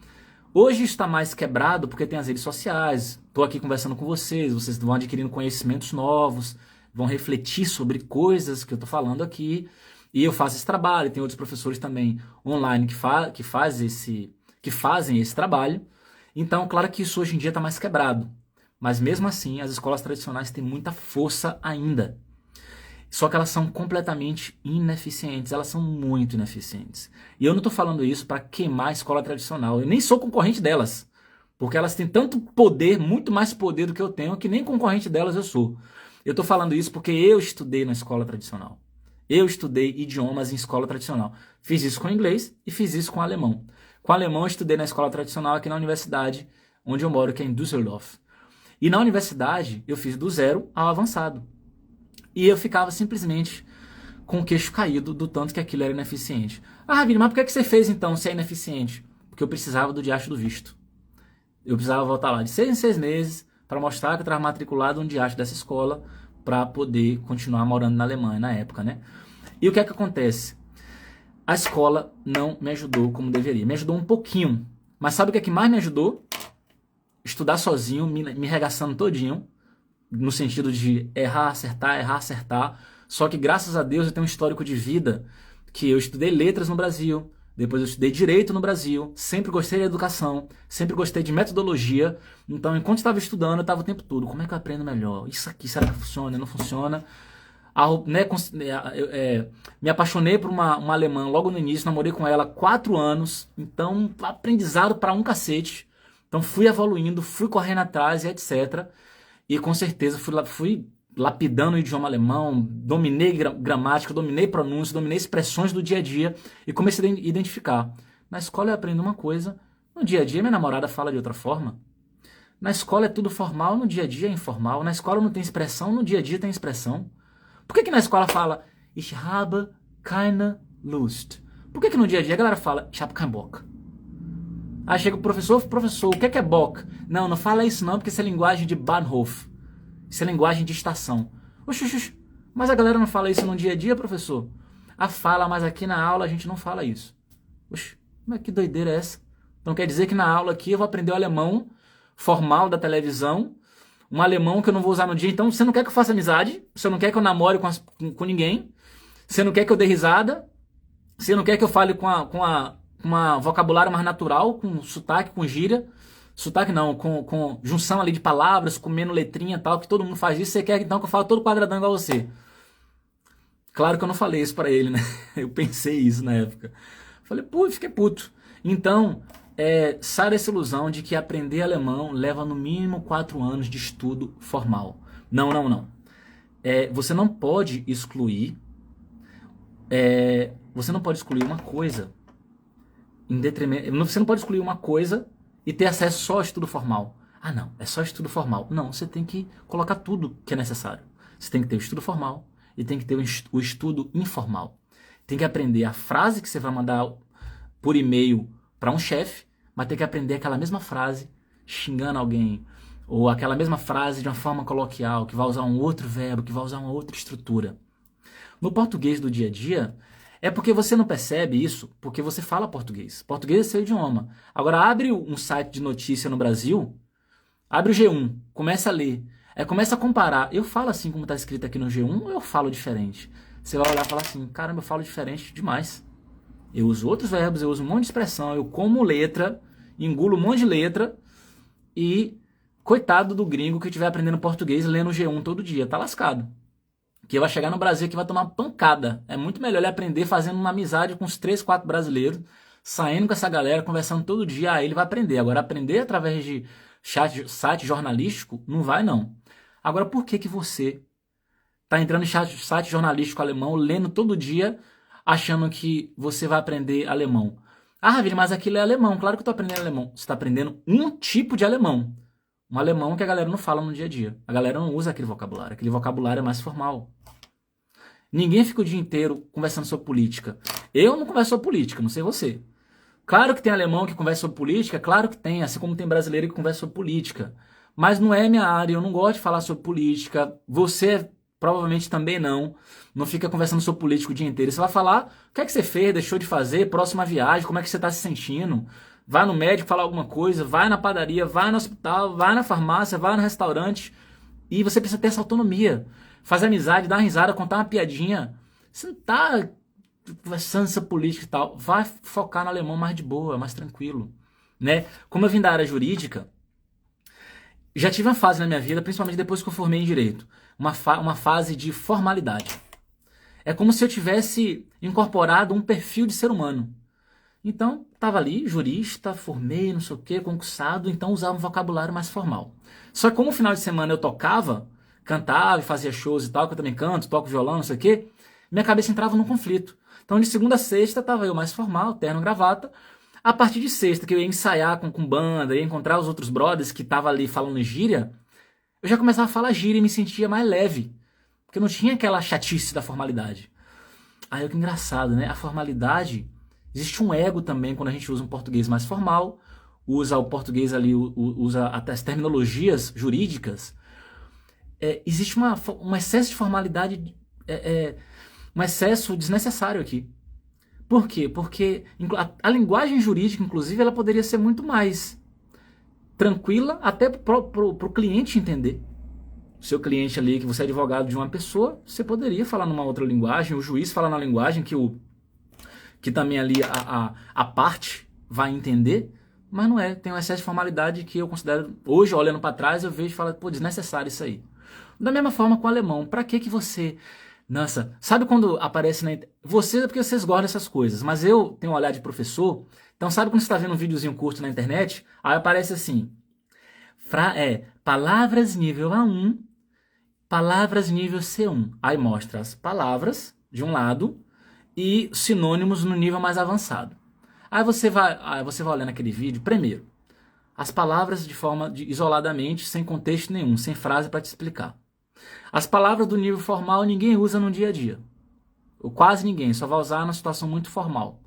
Hoje está mais quebrado porque tem as redes sociais. Estou aqui conversando com vocês vão adquirindo conhecimentos novos, vão refletir sobre coisas que eu estou falando aqui. E eu faço esse trabalho, tem outros professores também online que fazem esse trabalho. Então, claro que isso hoje em dia está mais quebrado. Mas mesmo assim, as escolas tradicionais têm muita força ainda. Só que elas são completamente ineficientes, elas são muito ineficientes. E eu não estou falando isso para queimar a escola tradicional, eu nem sou concorrente delas. Porque elas têm tanto poder, muito mais poder do que eu tenho, que nem concorrente delas eu sou. Eu estou falando isso porque eu estudei na escola tradicional. Eu estudei idiomas em escola tradicional. Fiz isso com inglês e fiz isso com alemão. Com alemão eu estudei na escola tradicional aqui na universidade onde eu moro, que é em Düsseldorf. E na universidade eu fiz do 0 ao avançado. E eu ficava simplesmente com o queixo caído do tanto que aquilo era ineficiente. Ah, Ravine, mas por que você fez então se é ineficiente? Porque eu precisava do diacho do visto. Eu precisava voltar lá de 6 em 6 meses para mostrar que eu estava matriculado no diacho dessa escola para poder continuar morando na Alemanha na época, né? E o que é que acontece? A escola não me ajudou como deveria. Me ajudou um pouquinho. Mas sabe o que é que mais me ajudou? Estudar sozinho, me regaçando todinho, no sentido de errar, acertar. Só que graças a Deus eu tenho um histórico de vida que eu estudei letras no Brasil, depois eu estudei direito no Brasil, sempre gostei da educação, sempre gostei de metodologia. Então, enquanto estava estudando, eu estava o tempo todo, como é que eu aprendo melhor? Isso aqui, será que funciona? Não funciona? Me apaixonei por uma alemã logo no início, namorei com ela 4 anos, então aprendizado para um cacete. Então fui evoluindo, fui correndo atrás e etc. E com certeza fui lapidando o idioma alemão, dominei gramática, dominei pronúncia, dominei expressões do dia a dia e comecei a identificar. Na escola eu aprendo uma coisa, no dia a dia minha namorada fala de outra forma. Na escola é tudo formal, no dia a dia é informal. Na escola não tem expressão, no dia a dia tem expressão. Por que na escola fala Ich habe keine Lust? Por que no dia a dia a galera fala Ich habe keinen Bock? Aí chega o professor, o que é Bock? Não fala isso não, porque isso é linguagem de Bahnhof. Isso é linguagem de estação. Oxi, mas a galera não fala isso no dia a dia, professor? Ah, fala, mas aqui na aula a gente não fala isso. Oxi, mas que doideira é essa? Então quer dizer que na aula aqui eu vou aprender o alemão formal da televisão, um alemão que eu não vou usar no dia. Então você não quer que eu faça amizade, você não quer que eu namore com ninguém, você não quer que eu dê risada, você não quer que eu fale com uma vocabulário mais natural, com sotaque, com gíria, sotaque não, com junção ali de palavras, comendo letrinha e tal, que todo mundo faz isso, você quer então que eu fale todo quadradão igual você. Claro que eu não falei isso pra ele, né? Eu pensei isso na época. Falei, pô, fiquei puto. Então, sai dessa ilusão de que aprender alemão leva no mínimo 4 anos de estudo formal. Não. Você não pode excluir uma coisa em detrimento. Você não pode excluir uma coisa e ter acesso só ao estudo formal. Ah, não, é só estudo formal. Não, você tem que colocar tudo que é necessário. Você tem que ter o estudo formal e tem que ter o estudo informal. Tem que aprender a frase que você vai mandar por e-mail para um chefe, mas tem que aprender aquela mesma frase xingando alguém, ou aquela mesma frase de uma forma coloquial, que vai usar um outro verbo, que vai usar uma outra estrutura. No português do dia a dia, é porque você não percebe isso, porque você fala português. Português é seu idioma. Agora abre um site de notícia no Brasil, abre o G1, começa a ler, começa a comparar. Eu falo assim como está escrito aqui no G1, ou eu falo diferente? Você vai olhar e falar assim, caramba, eu falo diferente demais. Eu uso outros verbos, eu uso um monte de expressão, eu como letra, engulo um monte de letra e coitado do gringo que estiver aprendendo português lendo o G1 todo dia, tá lascado. Que vai chegar no Brasil que vai tomar pancada. É muito melhor ele aprender fazendo uma amizade com uns 3, 4 brasileiros, saindo com essa galera, conversando todo dia, aí ele vai aprender. Agora, aprender através de site jornalístico, não vai não. Agora, por que você tá entrando em site jornalístico alemão, lendo todo dia, achando que você vai aprender alemão? Ah, Ravine, mas aquilo é alemão. Claro que eu tô aprendendo alemão. Você está aprendendo um tipo de alemão. Um alemão que a galera não fala no dia a dia. A galera não usa aquele vocabulário. Aquele vocabulário é mais formal. Ninguém fica o dia inteiro conversando sobre política. Eu não converso sobre política, não sei você. Claro que tem alemão que conversa sobre política, claro que tem, assim como tem brasileiro que conversa sobre política. Mas não é minha área, eu não gosto de falar sobre política. Você provavelmente também não. Não fica conversando sobre política o dia inteiro. Você vai falar o que é que você fez, deixou de fazer, próxima viagem, como é que você está se sentindo. Vai no médico falar alguma coisa, vai na padaria, vai no hospital, vai na farmácia, vai no restaurante. E você precisa ter essa autonomia. Fazer amizade, dar uma risada, contar uma piadinha. Você não tá conversando essa política e tal. Vai focar no alemão mais de boa, mais tranquilo. Né? Como eu vim da área jurídica, já tive uma fase na minha vida, principalmente depois que eu formei em Direito, uma fase de formalidade. É como se eu tivesse incorporado um perfil de ser humano. Então, estava ali, jurista, formei, não sei o quê, concursado, então usava um vocabulário mais formal. Só que como no final de semana eu cantava e fazia shows e tal, que eu também canto, toco violão, não sei o quê, minha cabeça entrava num conflito. Então, de segunda a sexta, estava eu mais formal, terno, gravata. A partir de sexta, que eu ia ensaiar com banda, ia encontrar os outros brothers que estavam ali falando gíria, eu já começava a falar gíria e me sentia mais leve, porque não tinha aquela chatice da formalidade. Aí que engraçado, né? A formalidade, existe um ego também quando a gente usa um português mais formal, usa o português ali, usa até as terminologias jurídicas. Existe um excesso de formalidade, um excesso desnecessário aqui. Por quê? Porque a linguagem jurídica, inclusive, ela poderia ser muito mais tranquila até para o cliente entender. O seu cliente ali, que você é advogado de uma pessoa, você poderia falar numa outra linguagem, o juiz fala na linguagem que também ali a parte vai entender, mas não é. Tem um excesso de formalidade que eu considero, hoje olhando para trás, eu vejo e falo, pô, desnecessário isso aí. Da mesma forma com o alemão, para que você... Nossa, sabe quando aparece na... Você é porque vocês gostam dessas coisas, mas eu tenho um olhar de professor, então sabe quando você está vendo um videozinho curto na internet, aí aparece assim, palavras nível A1, palavras nível C1. Aí mostra as palavras de um lado e sinônimos no nível mais avançado. Aí você vai olhando aquele vídeo, primeiro, as palavras isoladamente, sem contexto nenhum, sem frase para te explicar. As palavras do nível formal ninguém usa no dia a dia. Ou quase ninguém, só vai usar numa situação muito formal.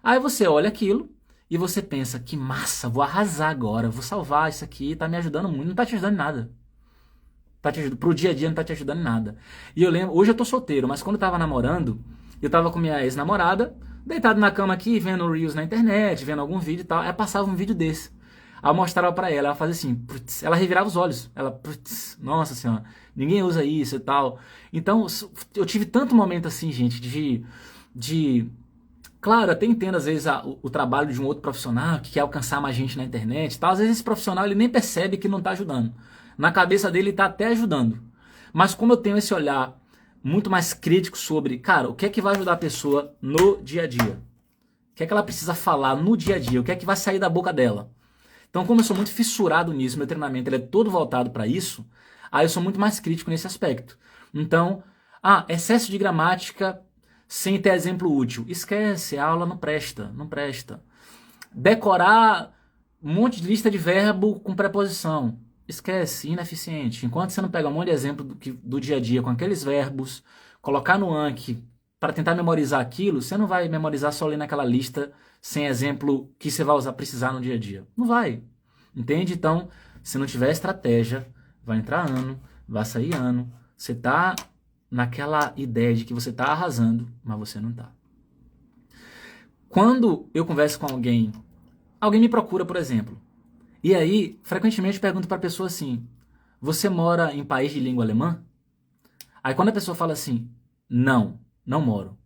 Aí você olha aquilo e você pensa, que massa, vou arrasar agora, vou salvar isso aqui, tá me ajudando muito, não tá te ajudando em nada. Pro dia a dia não tá te ajudando em nada. E eu lembro, hoje eu tô solteiro, mas quando eu tava namorando, eu tava com minha ex-namorada, deitado na cama aqui, vendo Reels na internet, vendo algum vídeo e tal, aí passava um vídeo desse. Aí eu mostrava pra ela fazia assim, putz, ela revirava os olhos, ela, putz, nossa senhora, ninguém usa isso e tal. Então, eu tive tanto momento assim, gente, claro, até entendo às vezes o trabalho de um outro profissional que quer alcançar mais gente na internet e tal. Às vezes esse profissional ele nem percebe que não está ajudando. Na cabeça dele está até ajudando. Mas como eu tenho esse olhar muito mais crítico sobre, cara, o que é que vai ajudar a pessoa no dia a dia? O que é que ela precisa falar no dia a dia? O que é que vai sair da boca dela? Então, como eu sou muito fissurado nisso, meu treinamento ele é todo voltado para isso, aí eu sou muito mais crítico nesse aspecto. Então, excesso de gramática sem ter exemplo útil. Esquece, a aula não presta, não presta. Decorar um monte de lista de verbo com preposição. Esquece, ineficiente. Enquanto você não pega um monte de exemplo do dia a dia com aqueles verbos, colocar no Anki para tentar memorizar aquilo, você não vai memorizar só ali naquela lista sem exemplo que você vai precisar no dia a dia. Não vai. Entende? Então, se não tiver estratégia, vai entrar ano, vai sair ano. Você tá naquela ideia de que você está arrasando, mas você não está. Quando eu converso com alguém me procura, por exemplo, e aí, frequentemente pergunto para a pessoa assim, você mora em país de língua alemã? Aí quando a pessoa fala assim, não moro.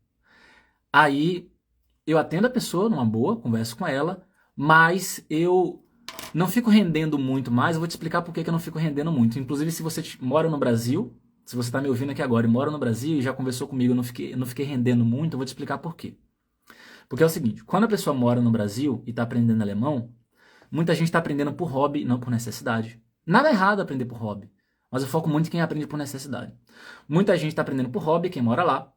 Aí eu atendo a pessoa numa boa, converso com ela, mas eu não fico rendendo muito mais, eu vou te explicar por que eu não fico rendendo muito. Inclusive, se você mora no Brasil, se você está me ouvindo aqui agora e mora no Brasil e já conversou comigo, eu não fiquei rendendo muito, eu vou te explicar por quê. Porque é o seguinte, quando a pessoa mora no Brasil e está aprendendo alemão, muita gente está aprendendo por hobby, não por necessidade. Nada errado aprender por hobby, mas eu foco muito em quem aprende por necessidade. Muita gente está aprendendo por hobby, quem mora lá,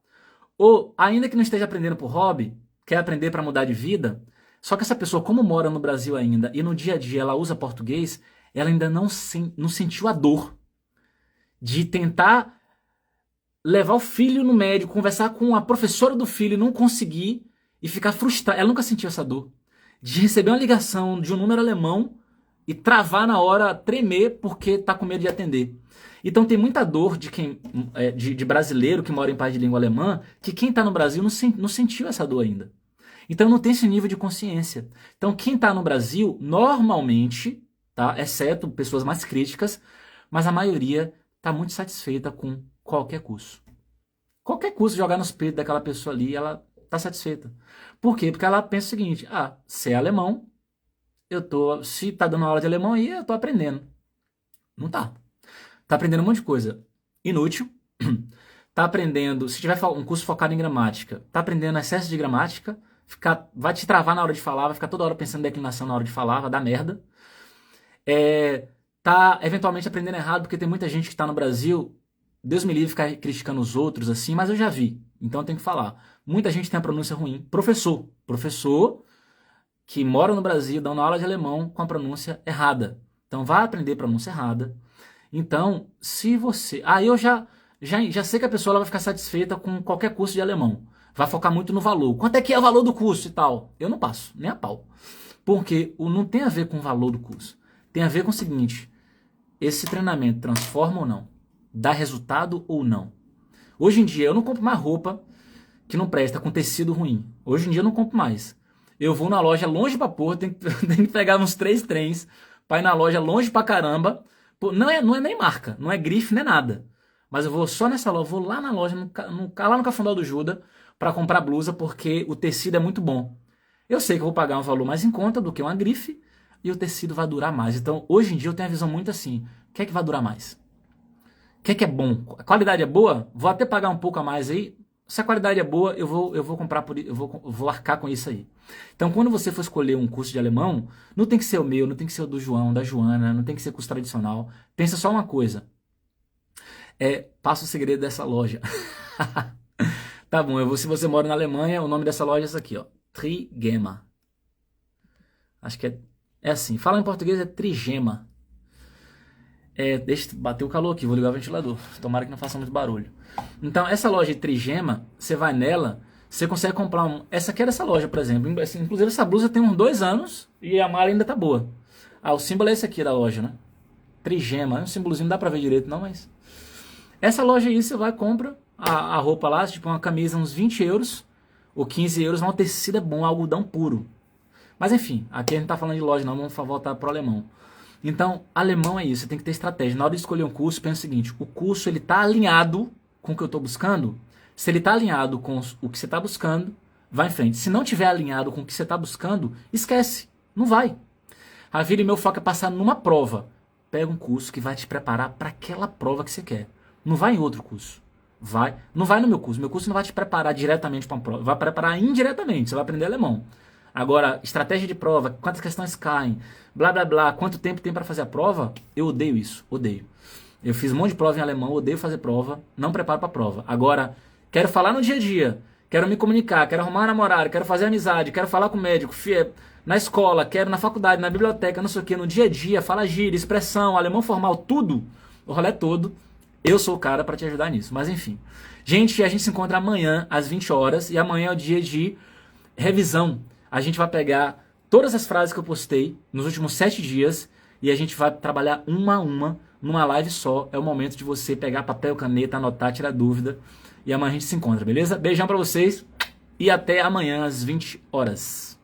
ou ainda que não esteja aprendendo por hobby, quer aprender para mudar de vida, só que essa pessoa, como mora no Brasil ainda e no dia a dia ela usa português, ela ainda não sentiu a dor de tentar levar o filho no médico, conversar com a professora do filho e não conseguir e ficar frustrada. Ela nunca sentiu essa dor de receber uma ligação de um número alemão e travar na hora, tremer porque tá com medo de atender. Então tem muita dor de brasileiro que mora em país de língua alemã, que quem está no Brasil não sentiu essa dor ainda. Então não tem esse nível de consciência. Então quem está no Brasil, normalmente, tá, exceto pessoas mais críticas, mas a maioria está muito satisfeita com qualquer curso. Qualquer curso jogar nos peitos daquela pessoa ali, ela está satisfeita. Por quê? Porque ela pensa o seguinte, se é alemão, se tá dando aula de alemão aí, eu tô aprendendo. Não tá. Tá aprendendo um monte de coisa inútil, tá aprendendo, se tiver um curso focado em gramática, tá aprendendo excesso de gramática, vai te travar na hora de falar, vai ficar toda hora pensando em declinação na hora de falar, vai dar merda. Tá eventualmente aprendendo errado, porque tem muita gente que tá no Brasil, Deus me livre ficar criticando os outros assim, mas eu já vi, então eu tenho que falar. Muita gente tem a pronúncia ruim. Professor que mora no Brasil dando aula de alemão com a pronúncia errada. Então vai aprender pronúncia errada. Então, se você... eu já sei que a pessoa ela vai ficar satisfeita com qualquer curso de alemão. vai focar muito no valor. Quanto é que é o valor do curso e tal? Eu não passo, nem a pau. Porque não tem a ver com o valor do curso. Tem a ver com o seguinte, esse treinamento transforma ou não? Dá resultado ou não? Hoje em dia eu não compro mais roupa que não presta, com tecido ruim. Hoje em dia eu não compro mais. Eu vou na loja longe pra porra, tenho que pegar uns 3 trens pra ir na loja longe pra caramba. Pô, não é nem marca, não é grife, nem nada. Mas eu vou só nessa loja, vou lá na loja, lá no Cafundó do Juda, pra comprar blusa, porque o tecido é muito bom. Eu sei que eu vou pagar um valor mais em conta do que uma grife e o tecido vai durar mais. Então, hoje em dia eu tenho a visão muito assim, o que é que vai durar mais? O que é bom? A qualidade é boa? Vou até pagar um pouco a mais aí. Se a qualidade é boa, eu vou comprar eu vou arcar com isso aí. Então, quando você for escolher um curso de alemão, não tem que ser o meu, não tem que ser o do João, da Joana, não tem que ser curso tradicional. Pensa só uma coisa. Passa o segredo dessa loja. Tá bom, se você mora na Alemanha, o nome dessa loja é essa aqui, ó. Trigema. Acho que é assim. Fala em português, é Trigema. Deixa eu bater o calor aqui, vou ligar o ventilador. Tomara que não faça muito barulho. Então, essa loja de Trigema, você vai nela, você consegue comprar essa aqui é dessa loja, por exemplo. Inclusive, essa blusa tem uns 2 anos e a malha ainda tá boa. O símbolo é esse aqui da loja, né? Trigema. É um símbolozinho, não dá pra ver direito não, mas... Essa loja aí, você vai e compra a roupa lá, tipo uma camisa, uns 20 euros ou 15 euros, mas o tecido é bom, algodão puro. Mas enfim, aqui a gente tá falando de loja não, vamos voltar pro alemão. Então, alemão é isso, você tem que ter estratégia. Na hora de escolher um curso, pensa o seguinte, o curso ele tá alinhado com o que eu estou buscando? Se ele está alinhado com o que você está buscando, vai em frente. Se não tiver alinhado com o que você está buscando, esquece, não vai. A vida e meu foco é passar numa prova. Pega um curso que vai te preparar para aquela prova que você quer. Não vai em outro curso. Não vai no meu curso. Meu curso não vai te preparar diretamente para uma prova. Vai preparar indiretamente. Você vai aprender alemão. Agora, estratégia de prova, quantas questões caem, blá blá blá, quanto tempo tem para fazer a prova, eu odeio isso, odeio. Eu fiz um monte de prova em alemão, odeio fazer prova, não preparo para prova. Agora, quero falar no dia a dia, quero me comunicar, quero arrumar um namorado, quero fazer amizade, quero falar com o médico, na escola, quero na faculdade, na biblioteca, não sei o que, no dia a dia, falar gíria, expressão, alemão formal, tudo, o rolê todo, eu sou o cara para te ajudar nisso. Mas enfim. Gente, a gente se encontra amanhã às 20 horas e amanhã é o dia de revisão. A gente vai pegar todas as frases que eu postei nos últimos 7 dias e a gente vai trabalhar uma a uma numa live só. É o momento de você pegar papel, caneta, anotar, tirar dúvida. E amanhã a gente se encontra, beleza? Beijão pra vocês e até amanhã às 20 horas.